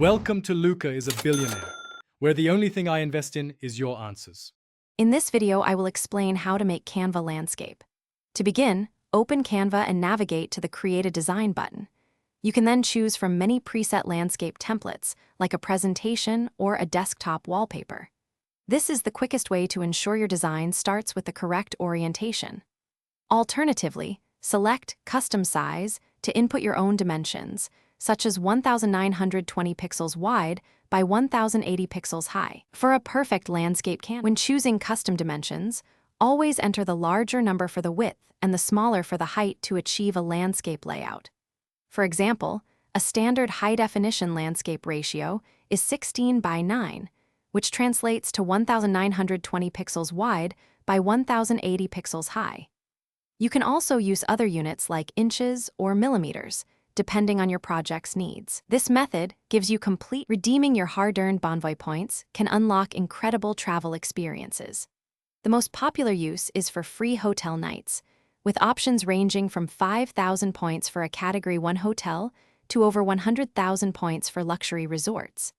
Welcome to Luca is a Billionaire, where the only thing I invest in is your answers. In this video, I will explain how to make Canva landscape. To begin, open Canva and navigate to the Create a Design button. You can then choose from many preset landscape templates, like a presentation or a desktop wallpaper. This is the quickest way to ensure your design starts with the correct orientation. Alternatively, select Custom Size to input your own dimensions, such as 1920 pixels wide by 1080 pixels high. For a perfect landscape canvas, when choosing custom dimensions, always enter the larger number for the width and the smaller for the height to achieve a landscape layout. For example, a standard high-definition landscape ratio is 16:9, which translates to 1920 pixels wide by 1080 pixels high. You can also use other units like inches or millimeters, depending on your project's needs. This method gives you complete. Redeeming your hard-earned Bonvoy points can unlock incredible travel experiences. The most popular use is for free hotel nights, with options ranging from 5,000 points for a Category 1 hotel to over 100,000 points for luxury resorts.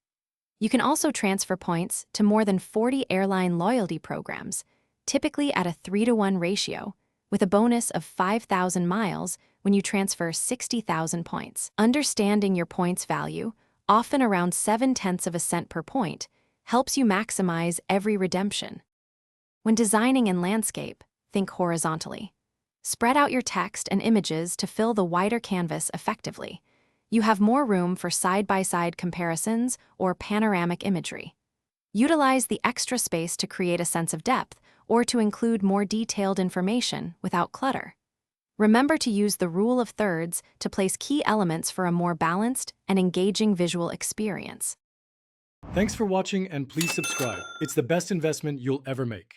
You can also transfer points to more than 40 airline loyalty programs, typically at a 3-to-1 ratio, with a bonus of 5,000 miles when you transfer 60,000 points. Understanding your points value, often around 0.7 of a cent per point, helps you maximize every redemption. When designing in landscape, think horizontally. Spread out your text and images to fill the wider canvas effectively. You have more room for side-by-side comparisons or panoramic imagery. Utilize the extra space to create a sense of depth or to include more detailed information without clutter. Remember to use the rule of thirds to place key elements for a more balanced and engaging visual experience. Thanks for watching and please subscribe. It's the best investment you'll ever make.